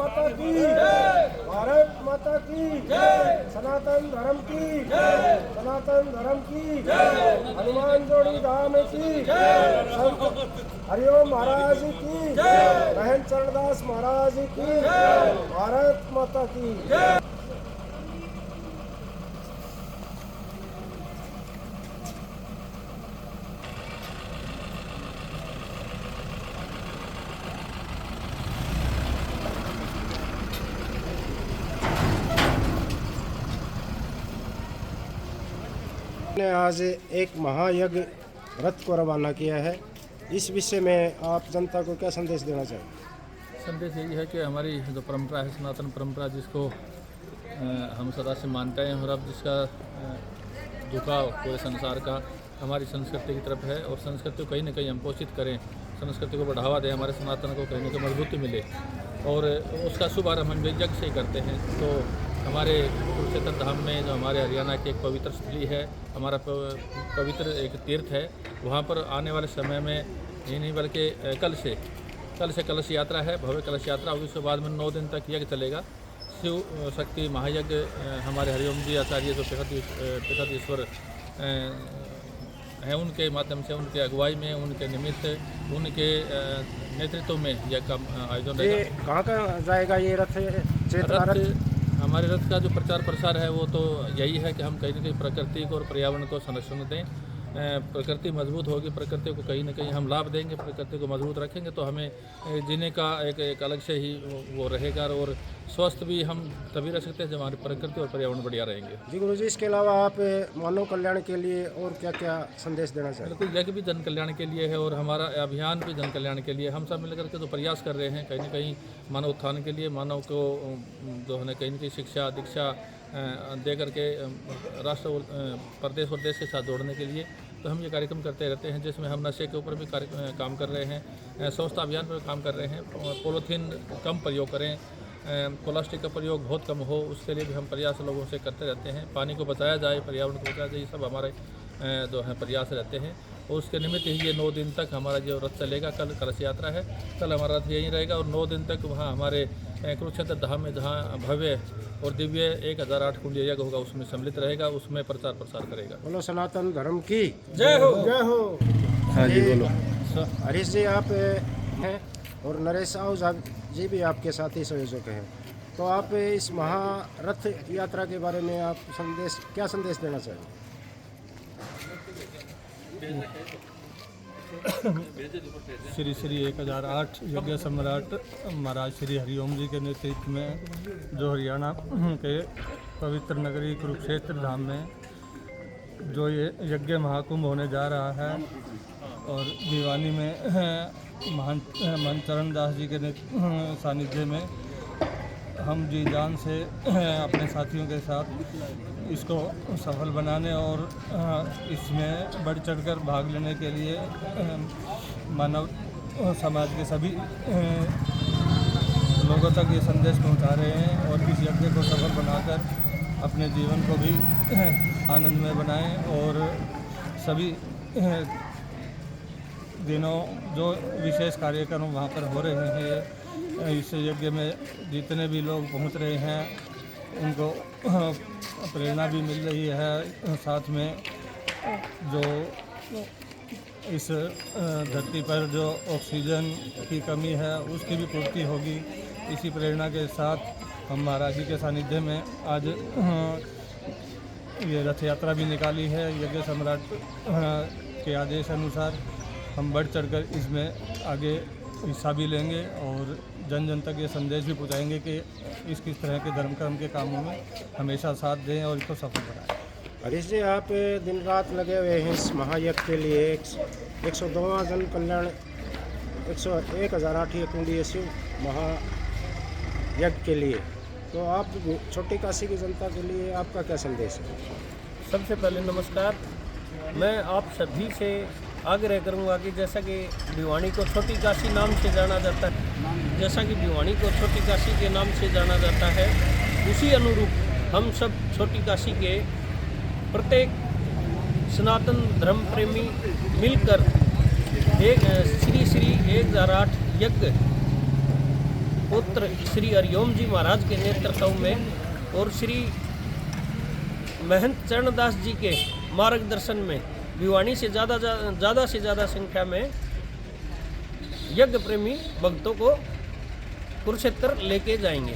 माता की भारत माता की सनातन धर्म की सनातन धर्म की हनुमान जोड़ी धाम की संत हरिओम महाराज की बहन चरणदास महाराज की भारत माता की। ने आज एक महायज्ञ रथ को रवाना किया है, इस विषय में आप जनता को क्या संदेश देना चाहेंगे? संदेश यही है कि हमारी जो परंपरा है, सनातन परंपरा, जिसको हम सदा से मानते हैं और अब जिसका झुकाव पूरे संसार का हमारी संस्कृति की तरफ है और संस्कृति को कहीं ना कहीं हम पोषित करें, संस्कृति को बढ़ावा दें, हमारे सनातन को कहीं ना कहीं मजबूती मिले और उसका शुभारंभ हम यज्ञ से ही करते हैं। तो हमारे कुरुक्षेत्र धाम में जो हमारे हरियाणा की एक पवित्र स्थली है, हमारा पवित्र एक तीर्थ है, वहाँ पर आने वाले समय में ये नहीं बल्कि कल से कलश यात्रा है, भव्य कलश यात्रा होगी। उसके बाद में 9 दिन तक यज्ञ चलेगा। शिव शक्ति महायज्ञ हमारे हरिओम जी आचार्य जो पीठाधीश्वर हैं, उनके माध्यम से, उनके अगुवाई में, उनके निमित्त, उनके नेतृत्व में यह का आयोजन रहेगा। कहाँ कहाँ जाएगा ये रथ? हमारे रथ का जो प्रचार प्रसार है वो तो यही है कि हम कहीं ना कहीं प्रकृति को और पर्यावरण को संरक्षण दें। प्रकृति मजबूत होगी, प्रकृति को कहीं ना कहीं हम लाभ देंगे, प्रकृति को मजबूत रखेंगे तो हमें जीने का एक अलग से ही वो रहेगा और स्वस्थ भी हम तभी रह सकते हैं जब हमारी प्रकृति और पर्यावरण बढ़िया रहेंगे। जी गुरु जी, इसके अलावा आप मानव कल्याण के लिए और क्या क्या संदेश देना चाहते हैं? बिल्कुल, यज्ञ भी जन कल्याण के लिए है और हमारा अभियान भी जन कल्याण के लिए। हम सब मिलकर के जो प्रयास कर रहे हैं कहीं ना कहीं मानव उत्थान के लिए, मानव को जो है कहीं ना कहीं शिक्षा दीक्षा दे करके राष्ट्र प्रदेश और देश के साथ जोड़ने के लिए, तो हम ये कार्यक्रम करते रहते हैं, जिसमें हम नशे के ऊपर भी काम कर रहे हैं, स्वच्छता अभियान पर काम कर रहे हैं, पॉलीथीन कम प्रयोग करें, प्लास्टिक का प्रयोग बहुत कम हो, उसके लिए भी हम प्रयास लोगों से करते रहते हैं। पानी को बचाया जाए, पर्यावरण को बचाया जाए, ये सब हमारे जो है प्रयास रहते हैं और उसके निमित्त ही ये 9 दिन तक हमारा जो रथ चलेगा। कल कलश यात्रा है, कल हमारा रथ यहीं रहेगा और 9 दिन तक वहाँ हमारे कुरुक्षेत्र धाम में जहाँ भव्य और दिव्य 1008 कुंडीय यज्ञ होगा उसमें सम्मिलित रहेगा, उसमें प्रचार प्रसार करेगा। बोलो सनातन धर्म की जय हो, जय हो। हाँ जी बोलो। हरीश जी आप हैं और नरेश आहूजा जी भी आपके साथी संयोजक हैं, तो आप इस महारथ यात्रा के बारे में आप क्या संदेश देना चाहेंगे? श्री श्री 1008 यज्ञ सम्राट महाराज श्री हरिओम जी के नेतृत्व में जो हरियाणा के पवित्र नगरी कुरुक्षेत्र धाम में जो ये यज्ञ महाकुंभ होने जा रहा है और भिवानी में महंत चरणदास जी के सानिध्य में हम जी जान से अपने साथियों के साथ इसको सफल बनाने और इसमें बढ़ चढ़कर भाग लेने के लिए मानव समाज के सभी लोगों तक ये संदेश पहुंचा रहे हैं और इस यज्ञ को सफल बनाकर अपने जीवन को भी आनंदमय बनाएं और सभी दिनों जो विशेष कार्यक्रम वहाँ पर हो रहे हैं, इस यज्ञ में जितने भी लोग पहुँच रहे हैं उनको प्रेरणा भी मिल रही है, साथ में जो इस धरती पर जो ऑक्सीजन की कमी है उसकी भी पूर्ति होगी। इसी प्रेरणा के साथ हम महाराज जी के सानिध्य में आज ये रथ यात्रा भी निकाली है। यज्ञ सम्राट के आदेश अनुसार हम बढ़ चढ़कर इसमें आगे हिस्सा भी लेंगे और जन जन तक ये संदेश भी पहुँचाएंगे कि किस तरह के धर्म कर्म के कामों में हमेशा साथ दें और इसको सफल बनाएं। हरीश जी, आप दिन रात लगे हुए हैं इस महायज्ञ के लिए, 102वां जन कल्याण 1008 कुंडीय शिव महायज्ञ के लिए, तो आप छोटी काशी की जनता के लिए आपका क्या संदेश है? सबसे पहले नमस्कार। मैं आप सभी से आग्रह करूंगा कि जैसा कि भिवानी को छोटी काशी नाम से जाना जाता है, जैसा कि भिवानी को छोटी काशी के नाम से जाना जाता है, उसी अनुरूप हम सब छोटी काशी के प्रत्येक सनातन धर्म प्रेमी मिलकर एक श्री श्री 1008 यज्ञ को पुत्र श्री हरिओम जी महाराज के नेतृत्व में और श्री महंत चरणदास जी के मार्गदर्शन में भिवानी से ज़्यादा संख्या में यज्ञ प्रेमी भक्तों को कुरुक्षेत्र लेके जाएंगे।